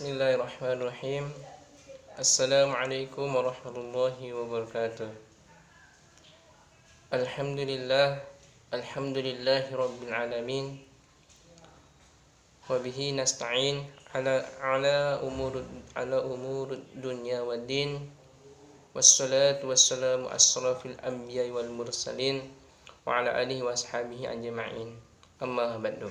Bismillahirrahmanirrahim. Assalamualaikum warahmatullahi wabarakatuh. Alhamdulillahi rabbil alamin. Wa bihi nasta'in ala umur dunya waddin. Wassalatu wassalamu asrafil anbiya'i wal mursalin wa ala alihi wa ashabihi ajma'in. Amma ba'du.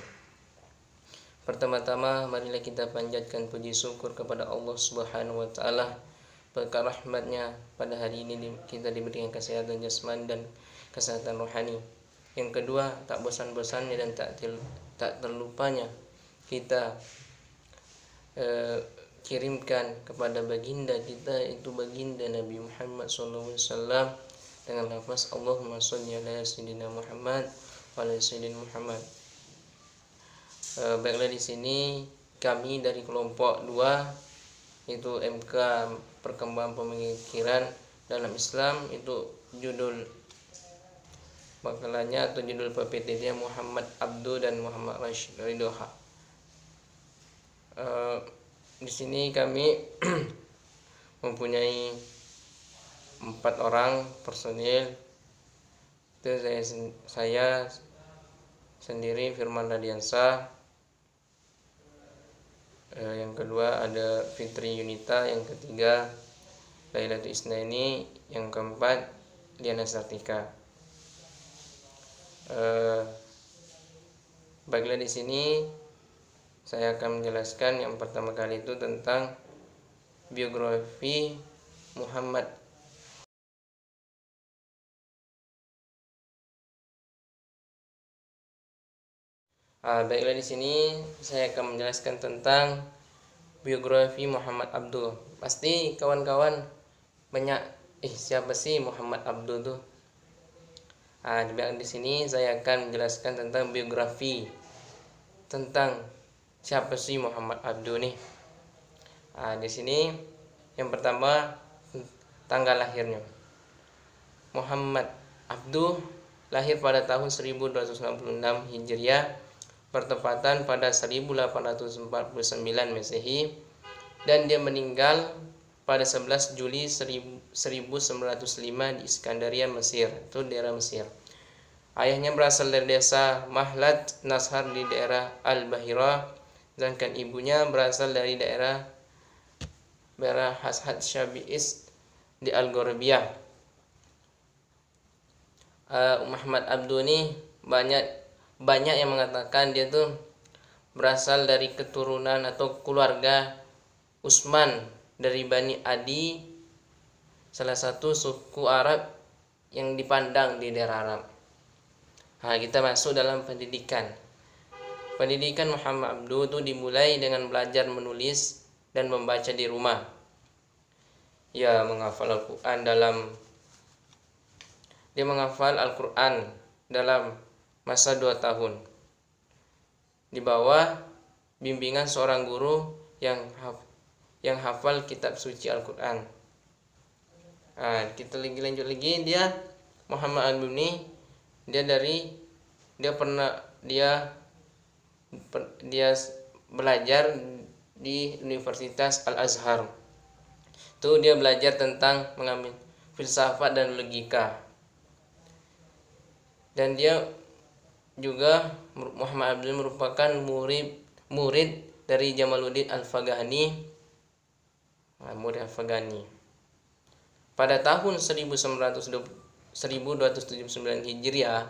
Pertama-tama marilah kita panjatkan puji syukur kepada Allah Subhanahu wa taala berkat rahmatnya pada hari ini kita diberikan kesehatan jasmani dan kesehatan rohani. Yang kedua, tak bosan-bosannya dan tak terlupanya kita kirimkan kepada baginda kita, itu baginda Nabi Muhammad SAW, dengan lafaz Allahumma sholli ala sayyidina Muhammad wa ala sayyidina Muhammad. Baiklah, di sini kami dari kelompok 2 itu MK Perkembangan Pemikiran dalam Islam, itu judul makalahnya atau judul PPT-nya Muhammad Abdu dan Muhammad Rashid Ridhoha. Di sini kami mempunyai 4 orang personil. Itu saya sendiri Firman Radiansa. Yang kedua ada Fitri Yunita, yang ketiga Lailatul Isnaini, yang keempat Liana Sartika. Baiklah, di sini saya akan menjelaskan yang pertama kali itu tentang biografi Muhammad. Baiklah, di sini saya akan menjelaskan tentang biografi Muhammad Abdul. Pasti kawan-kawan banyak, siapa sih Muhammad Abdul tuh? Di sini saya akan menjelaskan tentang biografi tentang siapa sih Muhammad Abdul nih. Di sini yang pertama tanggal lahirnya. Muhammad Abdul lahir pada tahun 1266 Hijriah, bertepatan pada 1849 Masehi, dan dia meninggal pada 11 Juli 1905 di Iskandaria, Mesir, itu daerah Mesir. Ayahnya berasal dari desa Mahlat Nashar di daerah Al-Bahira, sedangkan ibunya berasal dari daerah Hasad Syabi'is di Al-Ghorabiyah. Muhammad Abdul ini banyak yang mengatakan dia tuh berasal dari keturunan atau keluarga Utsman dari Bani Adi, salah satu suku Arab yang dipandang di daerah Arab. Kita masuk dalam pendidikan. Pendidikan Muhammad Abdul itu dimulai dengan belajar menulis dan membaca di rumah. Dia menghafal Al-Quran dalam masa 2 tahun di bawah bimbingan seorang guru yang hafal kitab suci Al-Quran. Kita lanjut lagi, dia Muhammad Abdul ini dia belajar di Universitas Al-Azhar. Itu dia belajar tentang mengambil filsafat dan logika. Dan dia juga Muhammad Abdul merupakan murid dari Jamaluddin Al-Afghani. Pada tahun 1279 Hijriah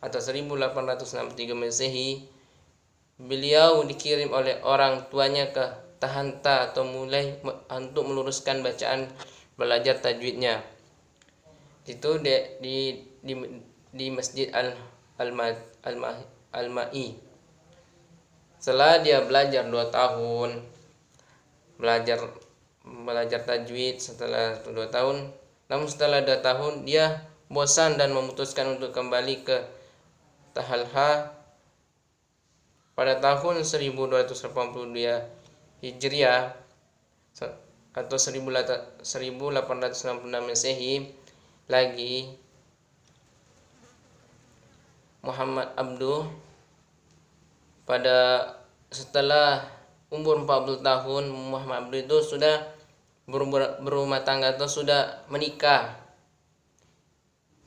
atau 1863 Masehi, beliau dikirim oleh orang tuanya ke Tahanta atau mulai untuk meluruskan bacaan belajar tajwidnya. Itu di Masjid Al-Ma'i. Setelah dia belajar 2 tahun belajar tajwid, setelah 2 tahun, namun setelah 2 tahun dia bosan dan memutuskan untuk kembali ke Tahalha. Pada tahun 1282 Hijriah atau 1866 Masehi lagi, Muhammad Abdul setelah umur 40 tahun Muhammad Abduh itu sudah berumah tangga atau sudah menikah.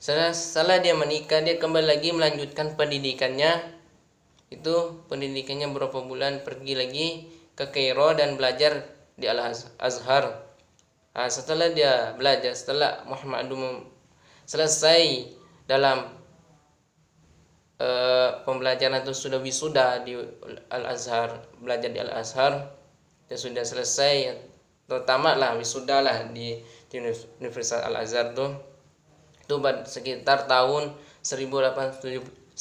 Setelah dia menikah, dia kembali lagi melanjutkan pendidikannya. Itu pendidikannya berapa bulan, pergi lagi ke Kairo dan belajar di Al-Azhar. Nah, setelah dia belajar, setelah Muhammad Abduh selesai dalam pembelajaran itu sudah wisuda di Al-Azhar, belajar di Al-Azhar, dia sudah selesai, terutama lah wisuda lah di Universitas Al-Azhar tuh itu sekitar tahun 1877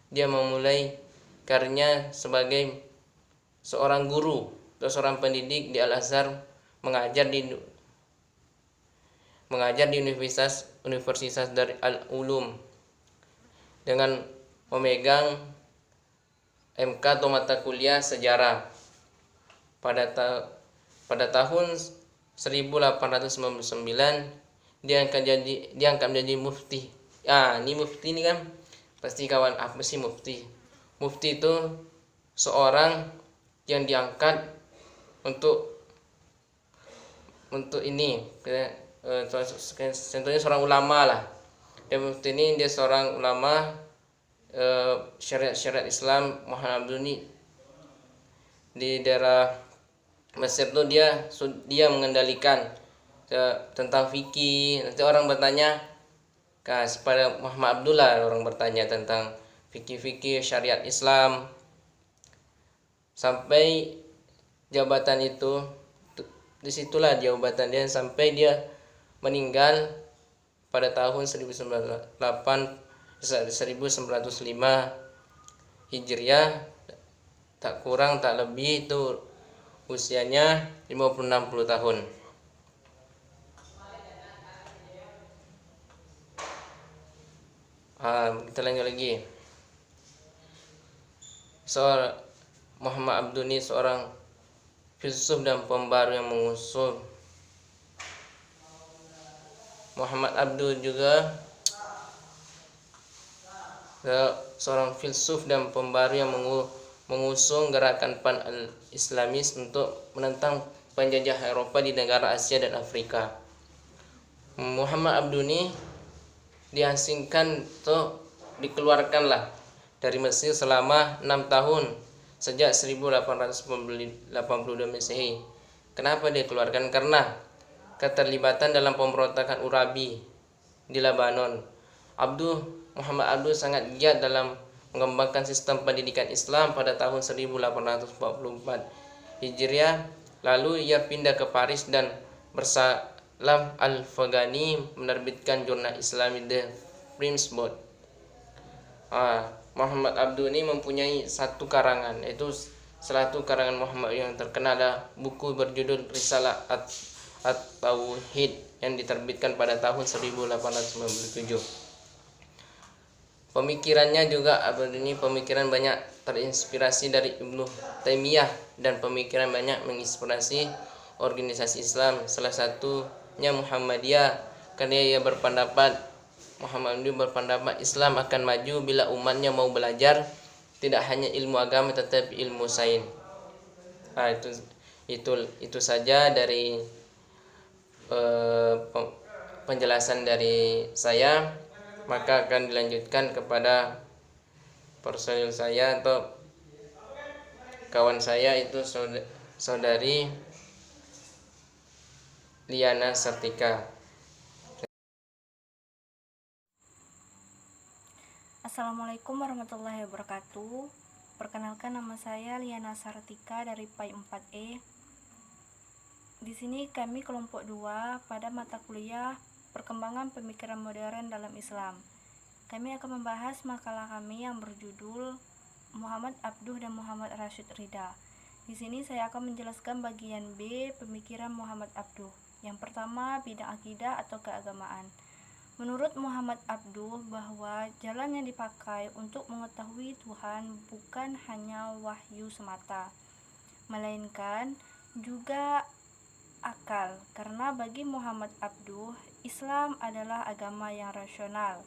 dia memulai karirnya sebagai seorang guru atau seorang pendidik di Al-Azhar, mengajar di Universitas Darul Ulum dengan memegang MK atau mata kuliah sejarah. Pada tahun 1899 dia angkat menjadi mufti. Ini mufti ini kan pasti kawan, apa sih mufti? Mufti itu seorang yang diangkat untuk ini, contohnya seorang ulama lah. Dan mufti ini dia seorang ulama syariat Islam. Muhammad Abduh ini di daerah Mesir tuh dia mengendalikan tentang fikih. Nanti orang bertanya kepada Muhammad Abdullah, orang bertanya tentang fikih syariat Islam, sampai jabatan itu, disitulah jabatan dia sampai dia meninggal pada tahun 1905 Hijriah, tak kurang tak lebih itu usianya 50-60 tahun. Kita lanjut lagi. Muhammad Abduh ini seorang filsuf dan pembaru yang mengusul. Muhammad Abduh juga seorang filsuf dan pembaru yang mengusung gerakan pan-islamis untuk menentang penjajah Eropa di negara Asia dan Afrika. Muhammad Abduh ini diasingkan atau dikeluarkanlah dari Mesir selama 6 tahun sejak 1882 Masehi. Kenapa dia keluarkan? Karena keterlibatan dalam pemberontakan Urabi di Lebanon. Muhammad Abduh sangat giat dalam mengembangkan sistem pendidikan Islam pada tahun 1844 Hijriah. Lalu ia pindah ke Paris dan bersama Al-Faghani menerbitkan jurnal Islami The Prince-Board. Muhammad Abduh ini mempunyai satu karangan, yaitu salah satu karangan Muhammad yang terkenal adalah buku berjudul Risalah At-Tauhid yang diterbitkan pada tahun 1897. Pemikirannya juga ini pemikiran banyak terinspirasi dari Ibnu Taimiyah, dan pemikiran banyak menginspirasi organisasi Islam, salah satunya Muhammadiyah, karena ia Muhammad berpendapat Islam akan maju bila umatnya mau belajar tidak hanya ilmu agama tetapi ilmu sains. Itu saja dari penjelasan dari saya. Maka akan dilanjutkan kepada personil saya atau kawan saya, itu saudari Liana Sartika. Assalamualaikum warahmatullahi wabarakatuh. Perkenalkan, nama saya Liana Sartika dari PAI 4E. Di sini kami kelompok 2 pada mata kuliah Perkembangan Pemikiran Modern dalam Islam. Kami akan membahas makalah kami yang berjudul Muhammad Abduh dan Muhammad Rashid Ridha. Di sini saya akan menjelaskan bagian B, pemikiran Muhammad Abduh. Yang pertama, bidang akidah atau keagamaan. Menurut Muhammad Abduh, bahwa jalan yang dipakai untuk mengetahui Tuhan bukan hanya wahyu semata, melainkan juga akal. Karena bagi Muhammad Abduh, Islam adalah agama yang rasional,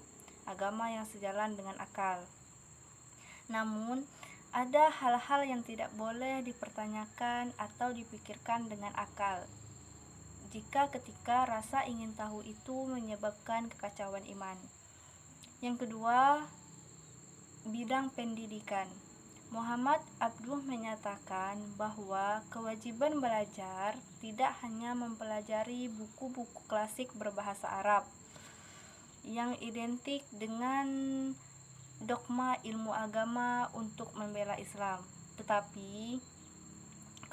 agama yang sejalan dengan akal. Namun, ada hal-hal yang tidak boleh dipertanyakan atau dipikirkan dengan akal jika ketika rasa ingin tahu itu menyebabkan kekacauan iman. Yang kedua, bidang pendidikan. Muhammad Abduh menyatakan bahwa kewajiban belajar tidak hanya mempelajari buku-buku klasik berbahasa Arab yang identik dengan dogma ilmu agama untuk membela Islam, tetapi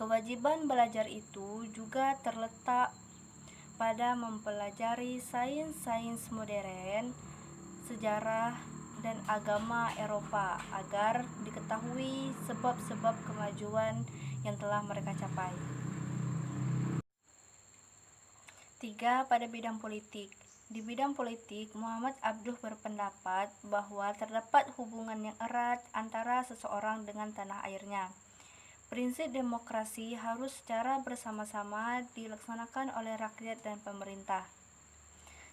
kewajiban belajar itu juga terletak pada mempelajari sains-sains modern, sejarah, dan agama Eropa agar diketahui sebab-sebab kemajuan yang telah mereka capai. 3. Pada bidang politik. Di bidang politik, Muhammad Abduh berpendapat bahwa terdapat hubungan yang erat antara seseorang dengan tanah airnya. Prinsip demokrasi harus secara bersama-sama dilaksanakan oleh rakyat dan pemerintah.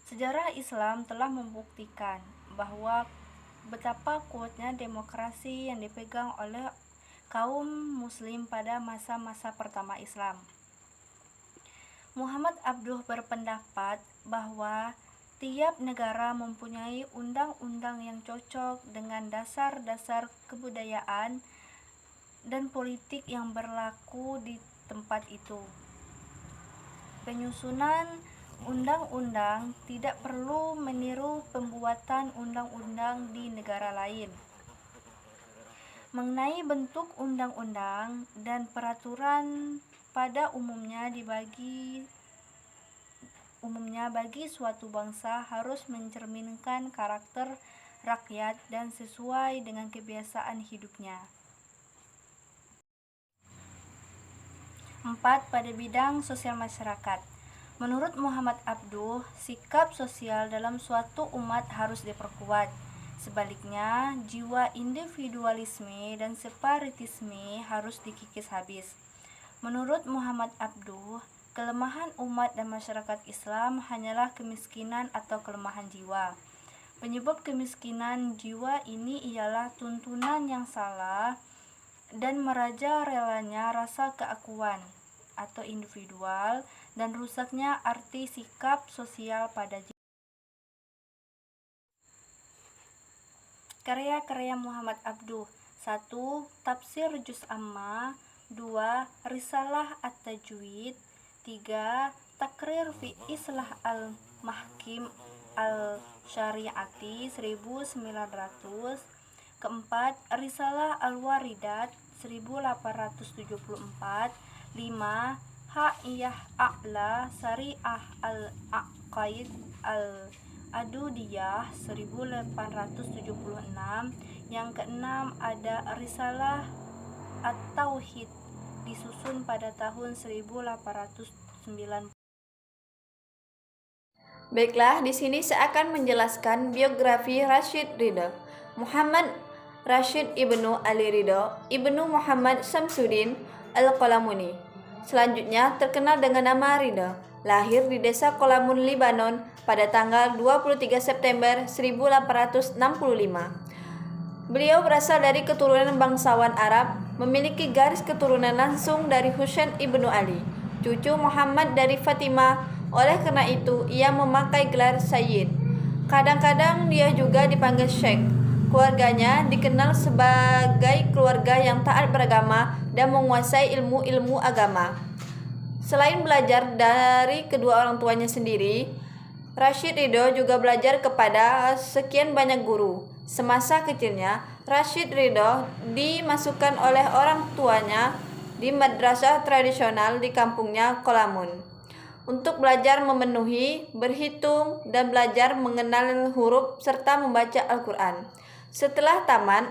Sejarah Islam telah membuktikan bahwa betapa kuatnya demokrasi yang dipegang oleh kaum muslim pada masa-masa pertama Islam. Muhammad Abduh berpendapat bahwa tiap negara mempunyai undang-undang yang cocok dengan dasar-dasar kebudayaan dan politik yang berlaku di tempat itu. Penyusunan undang-undang tidak perlu meniru pembuatan undang-undang di negara lain. Mengenai bentuk undang-undang dan peraturan pada umumnya bagi suatu bangsa harus mencerminkan karakter rakyat dan sesuai dengan kebiasaan hidupnya. 4. Pada bidang sosial masyarakat. Menurut Muhammad Abduh, sikap sosial dalam suatu umat harus diperkuat. Sebaliknya, jiwa individualisme dan separatisme harus dikikis habis. Menurut Muhammad Abduh, kelemahan umat dan masyarakat Islam hanyalah kemiskinan atau kelemahan jiwa. Penyebab kemiskinan jiwa ini ialah tuntunan yang salah dan merajalelanya rasa keakuan atau individual dan rusaknya arti sikap sosial pada jiwa. Karya-karya Muhammad Abduh. 1. Tafsir Juz Amma. 2. Risalah At-Tajwid. 3. Takrir fi Islah al-Mahkim al-Syariati 1900. Keempat, Risalah Al-Waridat 1874. 5. Ha'iyah A'la Syariah Al-Aqaid Al-Adudiyah 1876. Yang keenam ada Risalah At-Tauhid disusun pada tahun 1890. Baiklah, di sini saya akan menjelaskan biografi Rashid Ridha. Muhammad Rashid Ibnu Ali Ridha, Ibnu Muhammad Syamsuddin Al-Qalamuni. Selanjutnya terkenal dengan nama Ridha. Lahir di desa Qalamun, Libanon pada tanggal 23 September 1865. Beliau berasal dari keturunan bangsawan Arab, memiliki garis keturunan langsung dari Husain Ibnu Ali, cucu Muhammad dari Fatimah. Oleh karena itu, ia memakai gelar Sayyid. Kadang-kadang dia juga dipanggil Syekh. Keluarganya dikenal sebagai keluarga yang taat beragama dan menguasai ilmu-ilmu agama. Selain belajar dari kedua orang tuanya sendiri, Rashid Ridha juga belajar kepada sekian banyak guru. Semasa kecilnya, Rashid Ridha dimasukkan oleh orang tuanya di madrasah tradisional di kampungnya Qalamun untuk belajar memenuhi, berhitung, dan belajar mengenal huruf serta membaca Al-Quran. Setelah tamat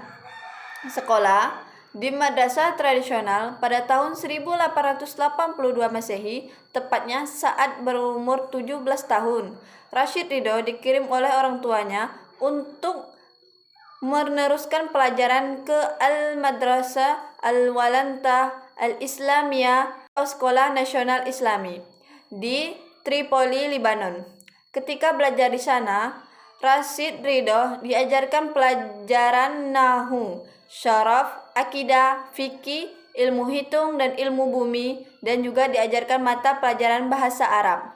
sekolah di madrasah tradisional pada tahun 1882 Masehi, tepatnya saat berumur 17 tahun, Rashid Ridha dikirim oleh orang tuanya untuk meneruskan pelajaran ke Al-Madrasah Al-Walantah Al-Islamiyah atau Sekolah Nasional Islami di Tripoli, Libanon. Ketika belajar di sana, Rashid Ridha diajarkan pelajaran Nahu, syaraf, akidah, fikih, ilmu hitung dan ilmu bumi, dan juga diajarkan mata pelajaran bahasa Arab,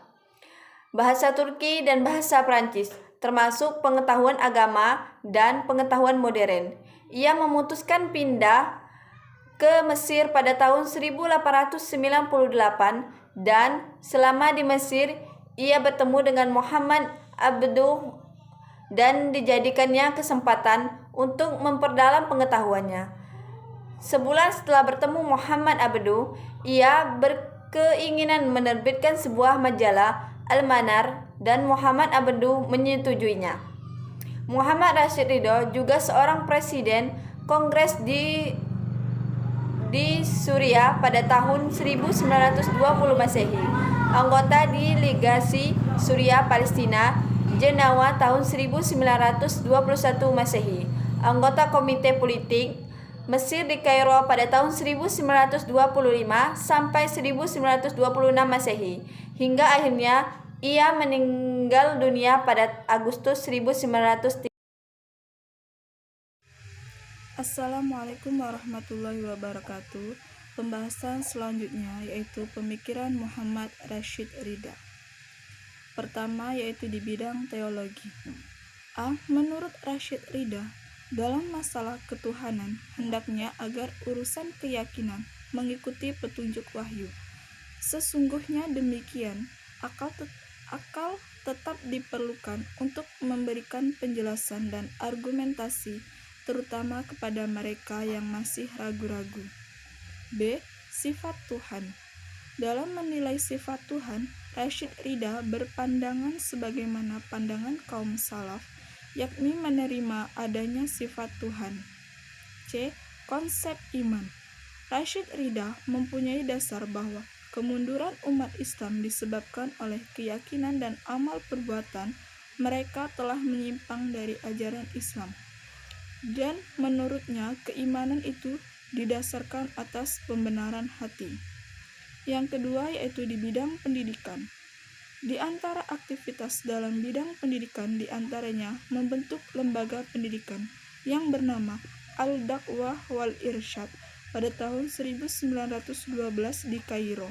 bahasa Turki dan bahasa Prancis, termasuk pengetahuan agama dan pengetahuan modern. Ia memutuskan pindah ke Mesir pada tahun 1898 dan selama di Mesir ia bertemu dengan Muhammad Abduh dan dijadikannya kesempatan untuk memperdalam pengetahuannya. Sebulan setelah bertemu Muhammad Abduh, ia berkeinginan menerbitkan sebuah majalah Al-Manar dan Muhammad Abduh menyetujuinya. Muhammad Rashid Ridho juga seorang presiden Kongres di Suriah pada tahun 1920 Masehi, anggota di Legasi Suriah Palestina Jenawa tahun 1921 Masehi, anggota Komite Politik Mesir di Kairo pada tahun 1925 sampai 1926 Masehi, hingga akhirnya ia meninggal dunia pada Agustus 1930. Assalamualaikum warahmatullahi wabarakatuh. Pembahasan selanjutnya yaitu pemikiran Muhammad Rashid Ridha. Pertama yaitu di bidang teologi. Menurut Rashid Ridha, dalam masalah ketuhanan hendaknya agar urusan keyakinan mengikuti petunjuk wahyu. Sesungguhnya demikian, akal tetap diperlukan untuk memberikan penjelasan dan argumentasi terutama kepada mereka yang masih ragu-ragu. B. Sifat Tuhan. Dalam menilai sifat Tuhan, Rashid Ridha berpandangan sebagaimana pandangan kaum salaf, yakni menerima adanya sifat Tuhan. C. Konsep iman. Rashid Ridha mempunyai dasar bahwa kemunduran umat Islam disebabkan oleh keyakinan dan amal perbuatan mereka telah menyimpang dari ajaran Islam. Dan menurutnya keimanan itu didasarkan atas pembenaran hati. Yang kedua yaitu di bidang pendidikan. Di antara aktivitas dalam bidang pendidikan diantaranya membentuk lembaga pendidikan yang bernama Al-Da'wah wal Irsyad pada tahun 1912 di Kairo.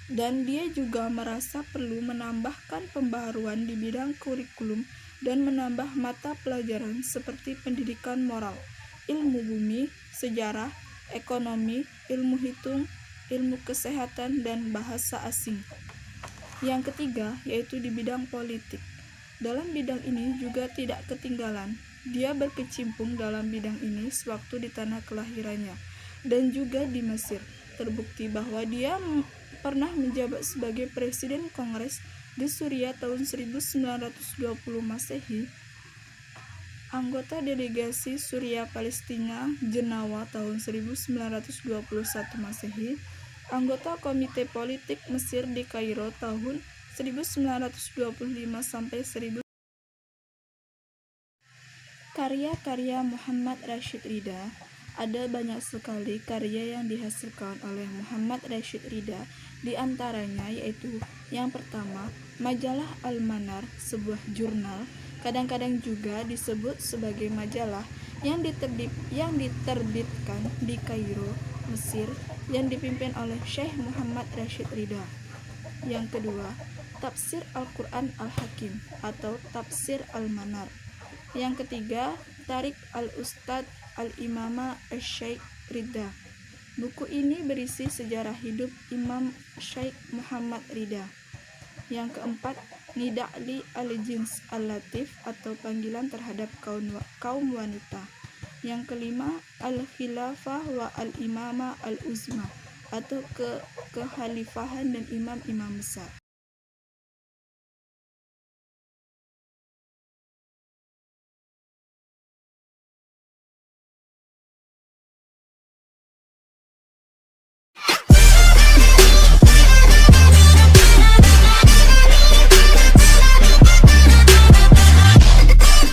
Dan dia juga merasa perlu menambahkan pembaharuan di bidang kurikulum dan menambah mata pelajaran seperti pendidikan moral, ilmu bumi, sejarah, ekonomi, ilmu hitung, ilmu kesehatan, dan bahasa asing. Yang ketiga yaitu di bidang politik. Dalam bidang ini juga tidak ketinggalan, dia berkecimpung dalam bidang ini sewaktu di tanah kelahirannya dan juga di Mesir. Terbukti bahwa dia pernah menjabat sebagai Presiden Kongres di Suriah tahun 1920 Masehi, anggota delegasi Suriah Palestina Jenawa tahun 1921 Masehi, anggota Komite Politik Mesir di Kairo tahun 1925 sampai 1000. Karya-karya Muhammad Rashid Ridha. Ada banyak sekali karya yang dihasilkan oleh Muhammad Rashid Ridha, di antaranya yaitu yang pertama, majalah Al-Manar, sebuah jurnal, kadang-kadang juga disebut sebagai majalah yang diterbitkan di Kairo, Mesir, yang dipimpin oleh Syekh Muhammad Rashid Ridha. Yang kedua, Tafsir Al-Quran Al-Hakim atau Tafsir Al-Manar. Yang ketiga, Tarik Al-Ustad Al-Imama Syekh Ridha. Buku ini berisi sejarah hidup Imam Syekh Muhammad Ridha. Yang keempat, Nida'li Al-Jins Al-Latif atau panggilan terhadap kaum wanita. Yang kelima, Al-Khilafah wa Al-Imama Al-Uzma atau kekhalifahan dan imam-imam besar.